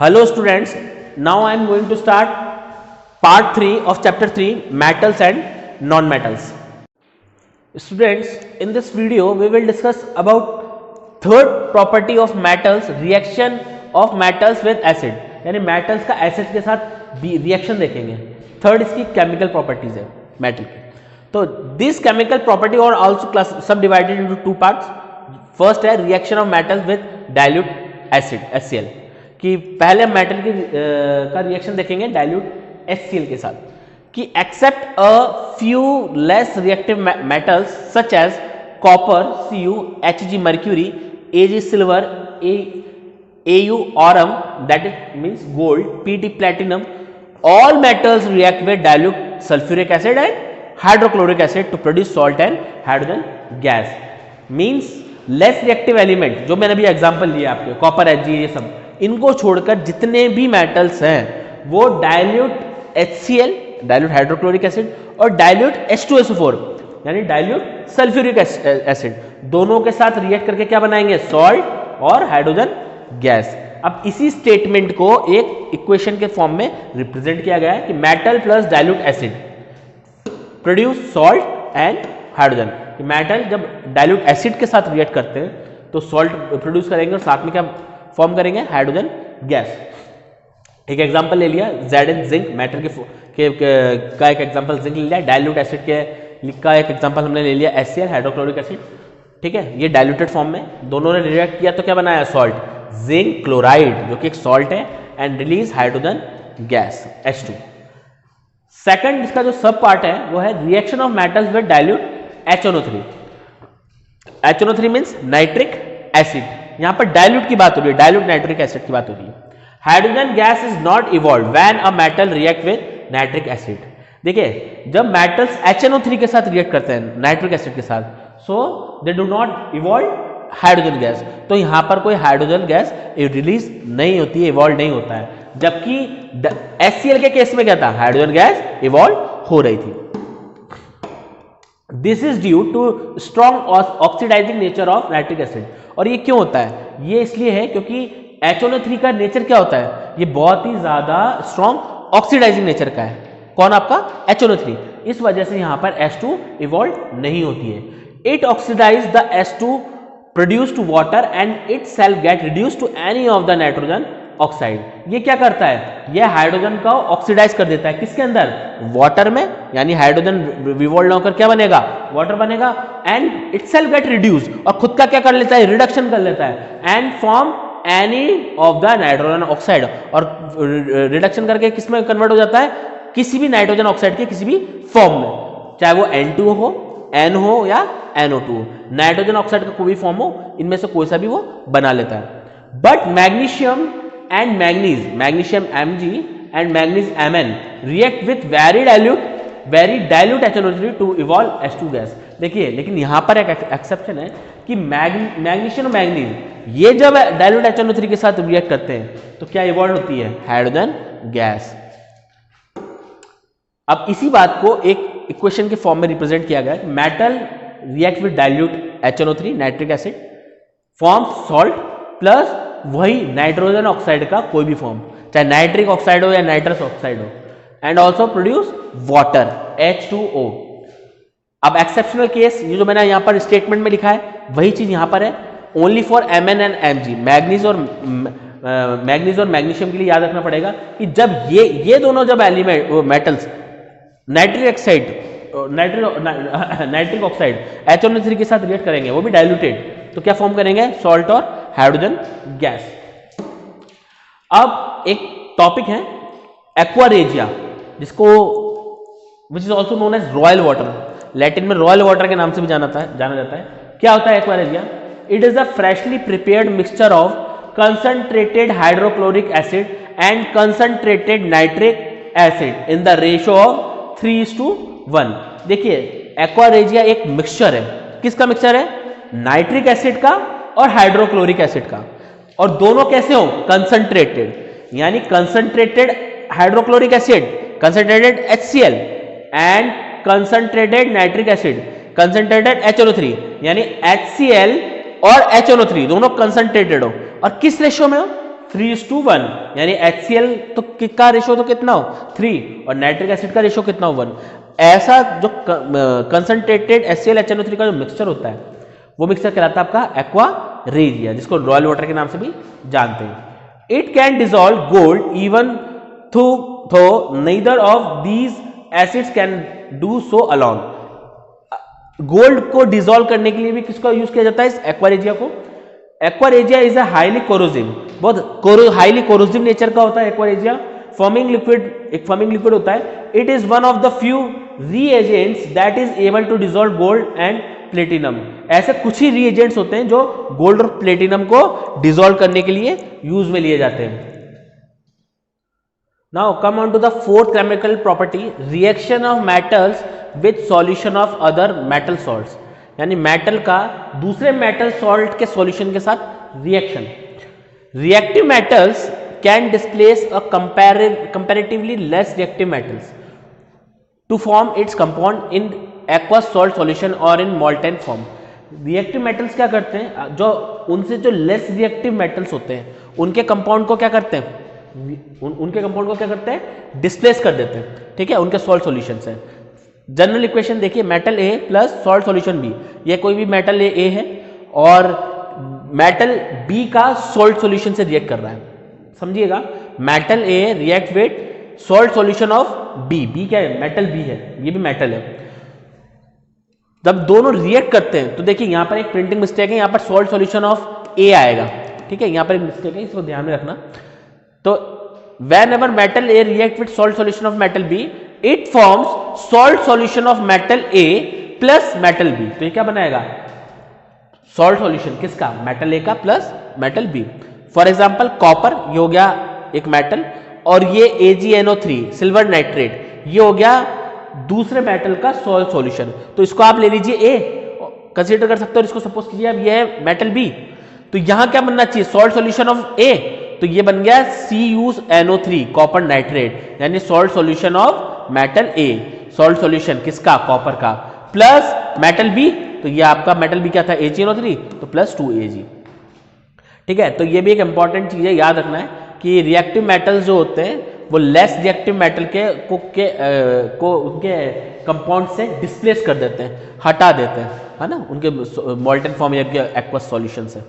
Hello students, now I am going to start part 3 of chapter 3 metals and non-metals. Students, in this video we will discuss about third property of metals, reaction of metals with acid. यानी metals का acid के साथ reaction देखेंगे. Third इसकी chemical properties है metal की. तो this chemical property और also subdivided into two parts. First है reaction of metals with dilute acid HCl. कि पहले मेटल की का रिएक्शन देखेंगे डाइल्यूट HCl के साथ कि except a few less reactive metals such as copper Cu, Hg mercury, Ag silver, Au aurum that it means gold, Pt platinum, all metals react with dilute sulphuric acid and hydrochloric acid to produce salt and hydrogen gas. Means less reactive element जो मैंने अभी example लिया आपके copper Hg ये सब, इनको छोड़कर जितने भी मेटल्स हैं वो dilute HCl dilute hydrochloric acid और डाइल्यूट H2SO4 यानी डाइल्यूट सल्फ्यूरिक एसिड दोनों के साथ रिएक्ट करके क्या बनाएंगे, सॉल्ट और हाइड्रोजन गैस. अब इसी स्टेटमेंट को एक इक्वेशन के फॉर्म में रिप्रेजेंट किया गया है कि metal plus dilute acid produce salt and hydrogen. Metal जब डाइल्यूट एसिड के साथ रिएक्ट करते हैं तो सॉल्ट प्रोड्यूस करेंगे और साथ में क्या फॉर्म करेंगे, हाइड्रोजन गैस. एक एग्जांपल ले लिया Zn जिंक मेटल का एक एग्जांपल जिंक ले लिया. डाइल्यूट एसिड का एक एग्जांपल हमने ले लिया HCl हाइड्रोक्लोरिक एसिड. ठीक है, ये डाइल्यूटेड फॉर्म में दोनों ने रिएक्ट किया तो क्या बनाया, सॉल्ट जिंक क्लोराइड जो कि एक सॉल्ट है and release hydrogen gas H2. Second इसका जो सब पार्ट है वो है reaction of metals with dilute HNO3. HNO3 means nitric acid. यहां पर डाइल्यूट की बात हो रही है, डाइल्यूट नाइट्रिक एसिड की बात हो रही है. Hydrogen gas is not evolve when a metal react with nitric acid. देखिए जब मेटल्स HNO3 के साथ रिएक्ट करते हैं नाइट्रिक एसिड के साथ, so they do not evolve hydrogen gas. तो यहां पर कोई हाइड्रोजन गैस रिलीज नहीं होती है, इवॉल्व नहीं होता है. जबकि HCl के केस में क्या था, हाइड्रोजन गैस इवॉल्व हो रही थी. This is due to strong oxidising nature of nitric acid. और ये क्यों होता है, ये इसलिए है क्योंकि HNO3 का नेचर क्या होता है, ये बहुत ही ज्यादा स्ट्रॉन्ग ऑक्सीडाइजिंग नेचर का है. कौन, आपका HNO3. इस वजह से यहां पर H2 इवॉल्व नहीं होती है. It oxidise the H2 produce to water and itself get reduce to any of the nitrogen oxide. ये क्या करता है, ये हाइड्रोजन का ऑक्सीडाइज कर देता है किसके अंदर, वाटर में. यानी हाइड्रोजन रिवॉल्व होकर क्या बनेगा, वाटर बनेगा एंड इटसेल्फ गेट रिड्यूस और खुद का क्या कर लेता है, रिडक्शन कर लेता है and form any of the nitrogen oxide. और रिडक्शन करके किस में कन्वर्ट हो जाता है, किसी भी नाइट्रोजन ऑक्साइड के किसी भी फॉर्म में, चाहे वो N2 हो, N हो या NO2 हो. नाइट्रोजन ऑक्साइड का कोई भी फॉर्म हो, इनमें से कोई सा भी वो बना लेता है. But magnesium and magnesium Mg and magnesium Mn react with very dilute HNO3 to evolve H2 gas. देखिए लेकिन यहां पर एक एक्सेप्शन है कि मैग्नीशियम और मैग्नीज ये जब डाइल्यूट HNO3 के साथ रिएक्ट करते हैं तो क्या इवॉल्व होती है, हाइड्रोजन गैस. अब इसी बात को एक इक्वेशन के फॉर्म में रिप्रेजेंट किया गया है. Metal react with dilute HNO3 nitric acid form salt plus वही नाइट्रोजन ऑक्साइड का कोई भी फॉर्म, चाहे नाइट्रिक ऑक्साइड हो या नाइट्रस ऑक्साइड हो, and also produce water H2O. अब एक्सेप्शनल केस ये जो मैंने यहां पर स्टेटमेंट में लिखा है वही चीज यहां पर है, only for Mn and Mg. Manganese और मैग्नीशियम के लिए याद रखना पड़ेगा कि जब ये दोनों जब element metals nitric oxide nitric oxide HNO3 के साथ रिएक्ट करेंगे, वो भी डाइल्यूटेड, तो क्या फॉर्म करेंगे, सॉल्ट और हाइड्रोजन गैस. अब एक टॉपिक है एक्वारेजिया, जिसको which is also known as royal water. Latin में रॉयल वाटर के नाम से भी जाना जाता है. क्या होता है aqua regia, it is a freshly prepared mixture of concentrated hydrochloric acid and concentrated nitric acid in the ratio of 3:1. देखिए एक्वारेजिया एक मिक्सचर है, किसका मिक्सचर है, नाइट्रिक एसिड का और हाइड्रोक्लोरिक एसिड का. और दोनों कैसे हो, कंसंट्रेटेड. यानी concentrated hydrochloric acid, concentrated HCl and concentrated nitric acid, concentrated HNO3. यानी HCl और HNO3 दोनों कंसंट्रेटेड हो और किस रेशियो में हो, 3:1, यानी HCl तो का रेशो तो कितना हो 3 और नाइट्रिक एसिड का रेशो कितना हो 1। ऐसा जो कंसंट्रेटेड HCl HNO3 का जो मिक्सचर होता है वो मिक्सचर कहलाता है आपका एक्वा रेजिया, जिसको रॉयल वाटर के नाम से भी जानते हैं। It can dissolve gold even थो neither of these acids can do so alone. Gold को डिसॉल्व करने के लिए भी किसका यूज किया जाता है, इस एक्वा रेजिया को। Aqua regia is a highly corrosive, बहुत हाईली कोरोसिव नेचर का होता है एक्वा रेजिया। फॉर्मिंग लिक्विड, एक फॉर्मिंग लिक्विड होता है। It is one of the few reagents that is able to dissolve gold and platinum. ऐसे कुछ ही रीएजेंट्स होते हैं जो गोल्ड और प्लेटिनम को डिसॉल्व करने के लिए यूज में लिए जाते हैं। Now come on to the fourth chemical property, reaction of metals with solution of other metal salts, यानी मेटल का दूसरे मेटल सॉल्ट के सॉल्यूशन के साथ reaction. Reactive metals can displace a comparatively less reactive metals to form its compound in aqueous salt solution और in molten form. Reactive metals क्या करते हैं, जो उनसे जो लेस रिएक्टिव मेटल्स होते हैं उनके कंपाउंड को क्या करते हैं, उनके कंपाउंड को क्या करते हैं, डिस्प्लेस कर देते हैं, ठीक है, उनके सॉल्ट सॉल्यूशन से। जनरल इक्वेशन देखिए, metal A plus salt solution B, ये कोई भी मेटल ए है और मेटल बी का सॉल्ट सॉल्यूशन से रिएक्ट कर रहा है, समझिएगा। Metal A react with salt solution of B, B क्या है, मेटल बी है, ये भी मेटल है। जब दोनों रिएक्ट करते हैं तो देखिए यहां पर एक प्रिंटिंग मिस्टेक है, यहां पर सॉल्ट सॉल्यूशन ऑफ ए आएगा, ठीक है, यहां पर एक मिस्टेक है, इसको ध्यान में रखना। तो whenever metal A react with salt solution of metal B, it forms salt solution of metal A plus metal B। तो ये क्या बनाएगा, salt solution किसका, metal A का plus metal B। For example copper, ये हो गया एक मेटल, और ये AgNO3 सिल्वर नाइट्रेट, ये हो गया दूसरे मेटल का सॉल्ट सॉल्यूशन। तो इसको आप ले लीजिए A, कंसीडर कर सकते हो, इसको सपोज कीजिए अब ये है मेटल B, तो यहां क्या बनना चाहिए, सॉल्ट सॉल्यूशन ऑफ A, तो ये बन गया CuNO3 कॉपर नाइट्रेट, यानी salt solution of metal A, salt solution किसका, कॉपर का, प्लस मेटल B, तो ये आपका मेटल B क्या था, AgNO3, तो प्लस 2Ag, ठीक है। तो ये भी एक इंपॉर्टेंट चीज है, याद रखना है कि रिएक्टिव मेटल्स जो होते हैं वो लेस रिएक्टिव मेटल को उनके कंपाउंड से डिस्प्लेस कर देते हैं, हटा देते हैं, है ना, उनके मोल्टेन फॉर्म या एक्वस सॉल्यूशन से।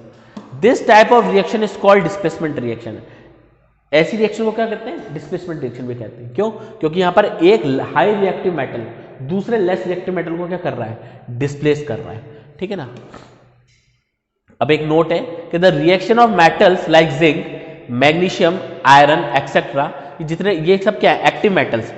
This type of reaction is called displacement reaction. ऐसी रिएक्शन को क्या कहते हैं, डिस्प्लेसमेंट रिएक्शन भी कहते हैं। क्यों, क्योंकि यहां पर एक हाई रिएक्टिव मेटल दूसरे लेस रिएक्टिव मेटल को क्या कर रहा है, डिस्प्लेस कर रहा है, ठीक है ना। अब एक नोट है कि the reaction of metals like zinc, magnesium, iron etcetera, जितने ये सब क्या है, active metals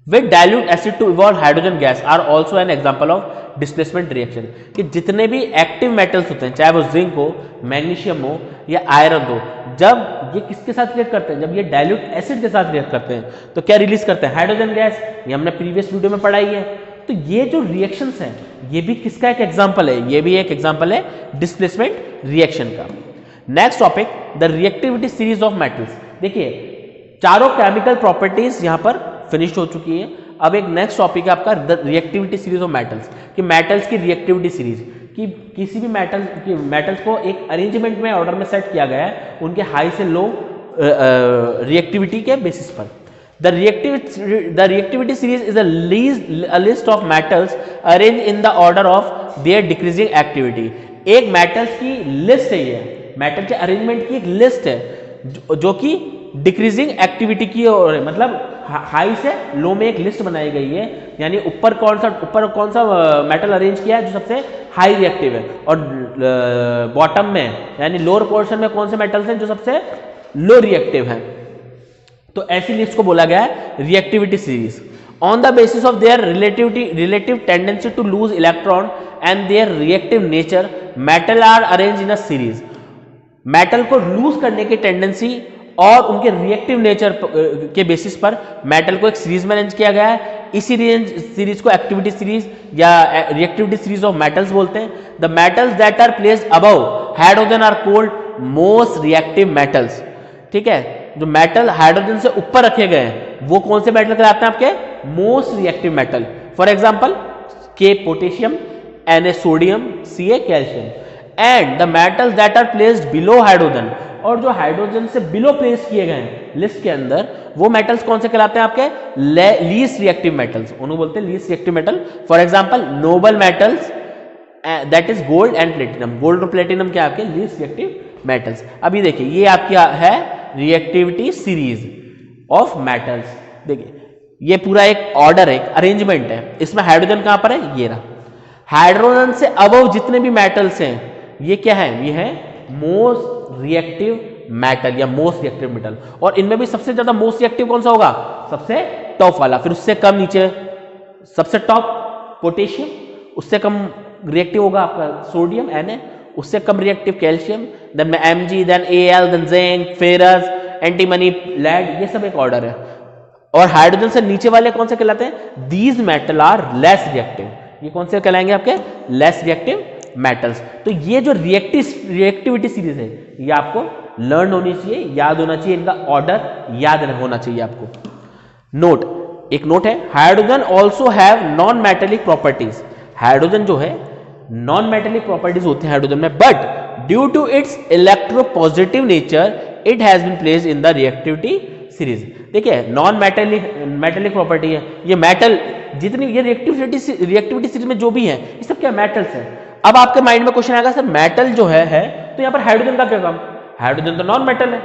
with dilute acid to evolve hydrogen gas are also an example of displacement reaction. कि जितने भी एक्टिव मेटल्स होते हैं, चाहे वो जिंक हो, मैग्नीशियम हो या आयरन हो, जब ये किसके साथ रिएक्ट करते हैं, जब ये डाइल्यूट एसिड के साथ रिएक्ट करते हैं तो क्या रिलीज करते हैं, हाइड्रोजन गैस। ये हमने प्रीवियस वीडियो में पढ़ाई है। तो ये जो रिएक्शंस हैं ये भी किसका एक एग्जाम्पल है, ये भी एक एग्जाम्पल है डिस्प्लेसमेंट रिएक्शन का। Next topic, the reactivity series of metals. देखिए चारों केमिकल प्रॉपर्टीज यहां पर फिनिश हो चुकी है। अब एक नेक्स्ट टॉपिक है आपका the reactivity series of metals, कि मेटल्स की रिएक्टिविटी सीरीज, कि किसी भी मेटल्स को एक अरेंजमेंट में ऑर्डर में सेट किया गया है उनके हाई से लो रिएक्टिविटी के बेसिस पर। The reactivity series is a list of metals arrange in the order of their decreasing activity. एक मेटल्स की लिस्ट है, ये मेटल के अरेंजमेंट की एक लिस्ट है जो कि डिक्रीजिंग एक्टिविटी की ओर है, मतलब हाई से लो में एक लिस्ट बनाई गई है। यानी ऊपर कौन सा मेटल अरेंज किया है जो सबसे हाई रिएक्टिव है, और बॉटम में यानी लोअर पोर्शन में कौन से मेटल्स हैं जो सबसे लो रिएक्टिव हैं। तो ऐसी लिस्ट को बोला गया है reactivity series. On the basis of their relative tendency to lose electron and their reactive nature, metal are arrange in a series. Metal को लूज करने की टेंडेंसी और उनके रिएक्टिव नेचर के बेसिस पर मेटल को एक सीरीज में अरेंज किया गया है। इसी सीरीज को एक्टिविटी सीरीज या रिएक्टिविटी सीरीज ऑफ मेटल्स बोलते हैं। The metals that are placed above hydrogen are called most reactive metals. ठीक है, जो मेटल हाइड्रोजन से ऊपर रखे गए हैं वो कौन से मेटल कहलाते हैं आपके, most reactive metal. For example K potassium, Na sodium, Ca calcium. And the metals that are placed below hydrogen और जो हाइड्रोजन से बिलो प्लेस किए गए हैं लिस्ट के अंदर, वो मेटल्स कौन से कहलाते हैं आपके? लीस्ट रिएक्टिव मेटल्स, उन्हें बोलते हैं least reactive metal. For example noble metals that is gold and platinum. Gold और प्लेटिनम क्या आपके? Least reactive metals. अभी देखिए ये आपकी है रिएक्टिविटी सीरीज ऑफ मेटल्स। देखिए ये पूरा एक ऑर्डर है, एक अरेंजमेंट है। इसमें हाइड्रोजन कहां पर है? ये रहा। हाइड्रोजन से अबव जितने भी मेटल्स हैं ये क्या है? ये है मोस्ट रिएक्टिव मेटल या मोस्ट रिएक्टिव मेटल। और इनमें भी सबसे ज्यादा मोस्ट रिएक्टिव कौन सा होगा? सबसे टॉप वाला। फिर उससे कम नीचे सबसे टॉप पोटेशियम, उससे कम रिएक्टिव होगा आपका सोडियम Na, उससे कम reactive calcium, then Mg, then Al, then zinc, ferrous, antimony, lead. ये सब एक ऑर्डर है। और हाइड्रोजन से नीचे वाले कौन से कहलाते हैं? These metal are less reactive. ये कौन से कहलाएंगे आपके? Less reactive metals. तो ये जो रिएक्टिविटी सीरीज है ये आपको लर्न होनी चाहिए, याद होना चाहिए, इनका ऑर्डर याद होना चाहिए आपको। नोट, एक नोट है, hydrogen also have non metallic properties. Hydrogen जो है नॉन मेटेलिक प्रॉपर्टीज होती है हाइड्रोजन में, but due to its electropositive nature it has been placed in the reactivity series. देखिए नॉन मेटेलिक प्रॉपर्टी है, ये मेटल जितनी ये रिएक्टिविटी सीरीज में जो भी है ये सब क्या मेटल्स है। अब आपके माइंड में क्वेश्चन आएगा, सर मेटल जो है तो यहाँ पर हाइड्रोजन का क्या काम? हाइड्रोजन तो नॉन मेटल है।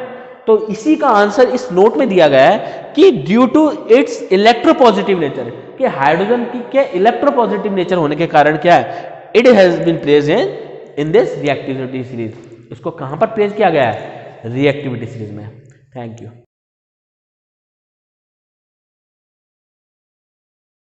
तो इसी का आंसर इस नोट में दिया गया है कि due to its electropositive nature, कि हाइड्रोजन की क्या इलेक्ट्रोपॉजिटिव नेचर होने के कारण क्या है? It has been placed in this reactivity series. इसको कहां पर प्लेस किया गया है? रिएक्टिविटी सीरीज में। Thank you.